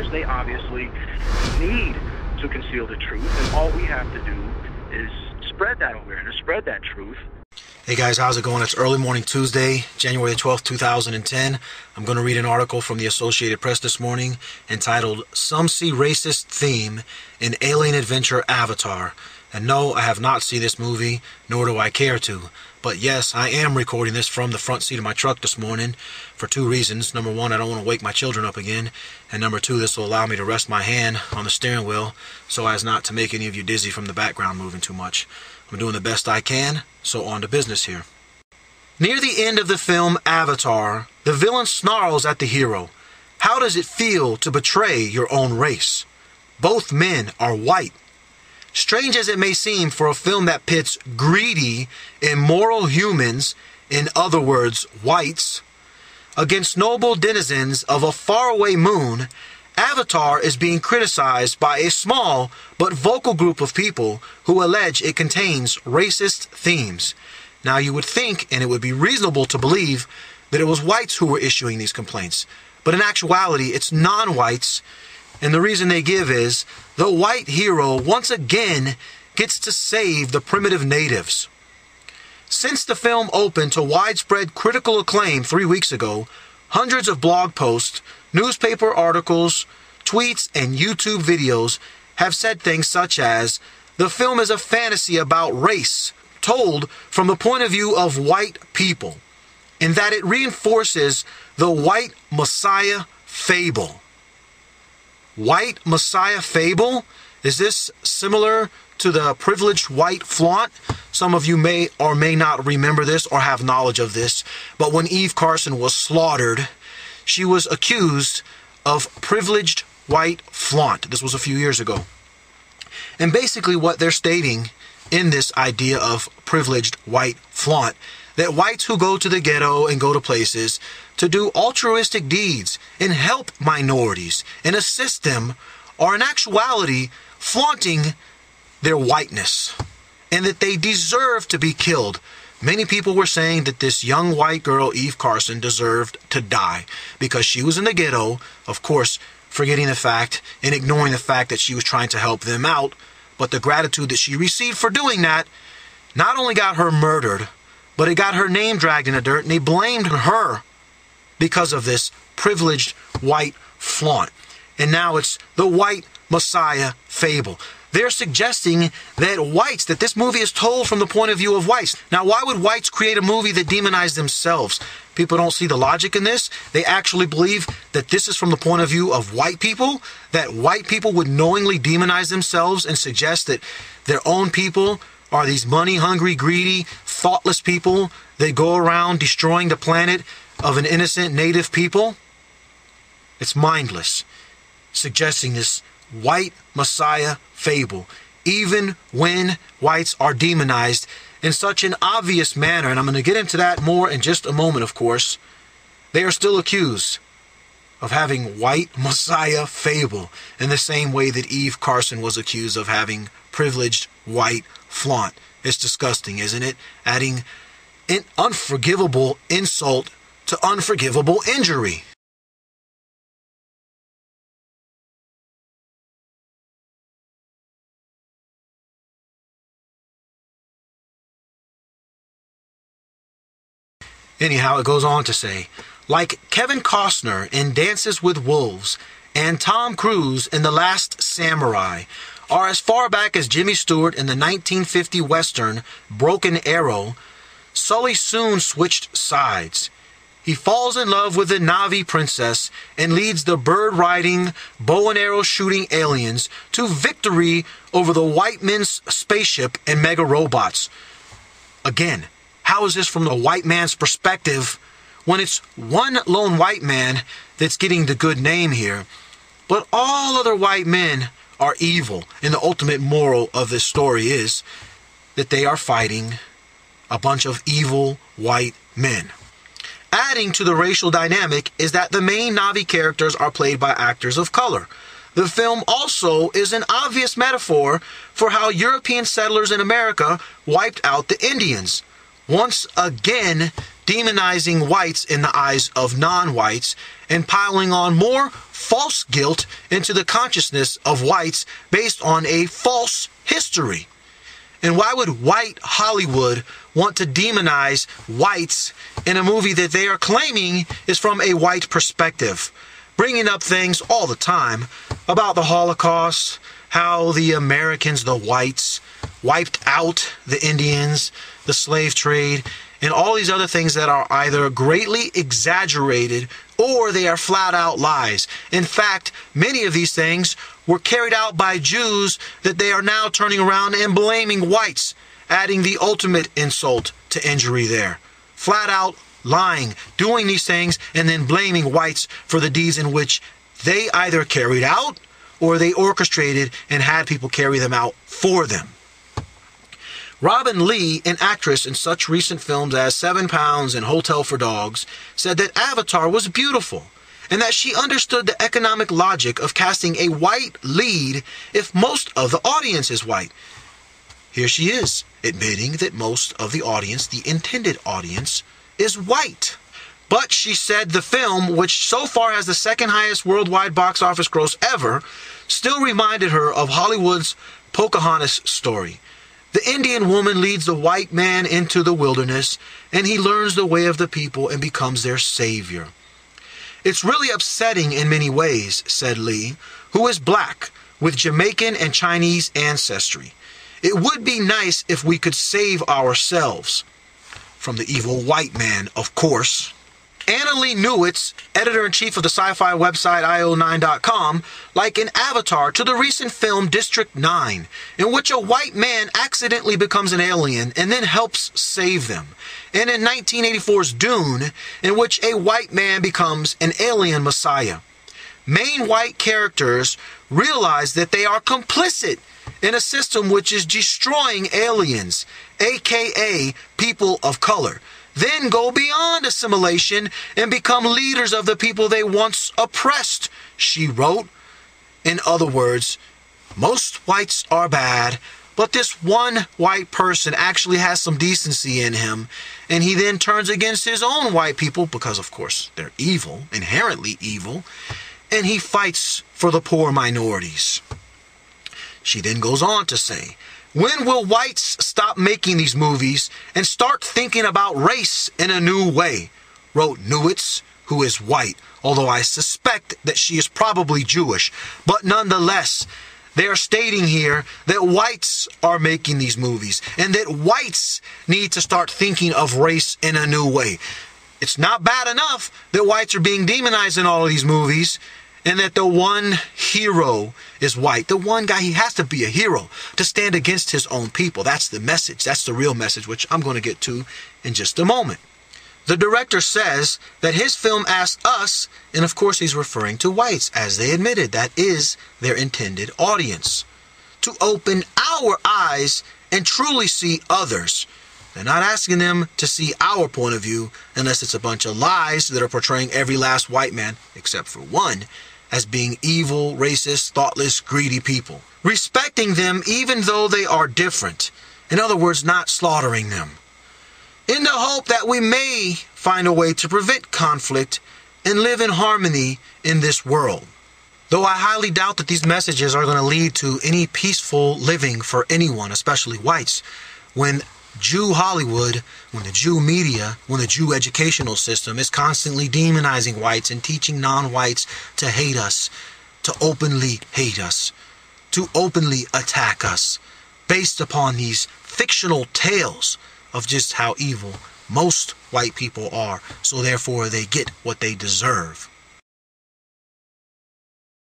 liars. They obviously need to conceal the truth, and all we have to do is spread that awareness, spread that truth. Hey guys, how's it going? It's early morning Tuesday, January 12th, 2010. I'm going to read an article from the Associated Press this morning entitled, "Some See Racist Theme in Alien Adventure Avatar." And no, I have not seen this movie, nor do I care to. But yes, I am recording this from the front seat of my truck this morning for two reasons. Number one, I don't want to wake my children up again. And number two, this will allow me to rest my hand on the steering wheel so as not to make any of you dizzy from the background moving too much. I'm doing the best I can, so on to business here. Near the end of the film Avatar, the villain snarls at the hero. How does it feel to betray your own race? Both men are white. Strange as it may seem for a film that pits greedy, immoral humans, in other words, whites, against noble denizens of a faraway moon, Avatar is being criticized by a small but vocal group of people who allege it contains racist themes. Now you would think, and it would be reasonable to believe, that it was whites who were issuing these complaints. But in actuality, it's non-whites, and the reason they give is the white hero once again gets to save the primitive natives. Since the film opened to widespread critical acclaim 3 weeks ago, hundreds of blog posts, newspaper articles, tweets, and YouTube videos have said things such as, the film is a fantasy about race, told from the point of view of white people, and that it reinforces the white messiah fable. White messiah fable? Is this similar to the privileged white flaunt? Some of you may or may not remember this or have knowledge of this, but when Eve Carson was slaughtered, she was accused of privileged white flaunt. This was a few years ago. And basically what they're stating in this idea of privileged white flaunt, that whites who go to the ghetto and go to places to do altruistic deeds and help minorities and assist them are in actuality flaunting their whiteness, and that they deserve to be killed. Many people were saying that this young white girl, Eve Carson, deserved to die because she was in the ghetto, of course, forgetting the fact and ignoring the fact that she was trying to help them out. But the gratitude that she received for doing that not only got her murdered, but it got her name dragged in the dirt, and they blamed her because of this privileged white flaunt. And now it's the white messiah fable. They're suggesting that this movie is told from the point of view of whites. Now, why would whites create a movie that demonizes themselves? People don't see the logic in this. They actually believe that this is from the point of view of white people, that white people would knowingly demonize themselves and suggest that their own people are these money-hungry, greedy, thoughtless people that go around destroying the planet of an innocent native people. It's mindless, suggesting this white messiah fable, even when whites are demonized in such an obvious manner. And I'm going to get into that more in just a moment, of course. They are still accused of having white messiah fable in the same way that Eve Carson was accused of having privileged white flaunt. It's disgusting, isn't it? Adding an unforgivable insult to unforgivable injury. Anyhow, it goes on to say, like Kevin Costner in Dances with Wolves and Tom Cruise in The Last Samurai, are as far back as Jimmy Stewart in the 1950 Western Broken Arrow, Sully soon switched sides. He falls in love with the Na'vi princess and leads the bird-riding, bow-and-arrow-shooting aliens to victory over the white men's spaceship and mega robots. Again, how is this from the white man's perspective when it's one lone white man that's getting the good name here, but all other white men are evil? And the ultimate moral of this story is that they are fighting a bunch of evil white men. Adding to the racial dynamic is that the main Na'vi characters are played by actors of color. The film also is an obvious metaphor for how European settlers in America wiped out the Indians. Once again, demonizing whites in the eyes of non-whites, and piling on more false guilt into the consciousness of whites based on a false history. And why would white Hollywood want to demonize whites in a movie that they are claiming is from a white perspective, bringing up things all the time about the Holocaust, how the Americans, the whites, wiped out the Indians, the slave trade, and all these other things that are either greatly exaggerated or they are flat out lies. In fact, many of these things were carried out by Jews that they are now turning around and blaming whites, adding the ultimate insult to injury there. Flat out lying, doing these things, and then blaming whites for the deeds in which they either carried out or they orchestrated and had people carry them out for them. Robin Lee, an actress in such recent films as 7 Pounds and Hotel for Dogs, said that Avatar was beautiful and that she understood the economic logic of casting a white lead if most of the audience is white. Here she is, admitting that most of the audience, the intended audience, is white. But she said the film, which so far has the second highest worldwide box office gross ever, still reminded her of Hollywood's Pocahontas story. The Indian woman leads the white man into the wilderness, and he learns the way of the people and becomes their savior. It's really upsetting in many ways, said Lee, who is black, with Jamaican and Chinese ancestry. It would be nice if we could save ourselves. From the evil white man, of course. Anna Lee Newitz, editor-in-chief of the sci-fi website io9.com, likened Avatar to the recent film District 9, in which a white man accidentally becomes an alien and then helps save them, and in 1984's Dune, in which a white man becomes an alien messiah. Main white characters realize that they are complicit in a system which is destroying aliens, aka people of color, then go beyond assimilation and become leaders of the people they once oppressed, she wrote. In other words, most whites are bad, but this one white person actually has some decency in him, and he then turns against his own white people, because of course they're evil, inherently evil, and he fights for the poor minorities. She then goes on to say, when will whites stop making these movies and start thinking about race in a new way? Wrote Newitz, who is white, although I suspect that she is probably Jewish. But nonetheless, they are stating here that whites are making these movies and that whites need to start thinking of race in a new way. It's not bad enough that whites are being demonized in all of these movies, and that the one hero is white. The one guy, he has to be a hero to stand against his own people. That's the message. That's the real message, which I'm going to get to in just a moment. The director says that his film asked us, and of course he's referring to whites, as they admitted that is their intended audience, to open our eyes and truly see others. They're not asking them to see our point of view unless it's a bunch of lies that are portraying every last white man, except for one, as being evil, racist, thoughtless, greedy people. Respecting them even though they are different. In other words, not slaughtering them. In the hope that we may find a way to prevent conflict and live in harmony in this world. Though I highly doubt that these messages are going to lead to any peaceful living for anyone, especially whites, when Jew Hollywood, when the Jew media, when the Jew educational system is constantly demonizing whites and teaching non-whites to hate us, to openly hate us, to openly attack us, based upon these fictional tales of just how evil most white people are, so therefore they get what they deserve.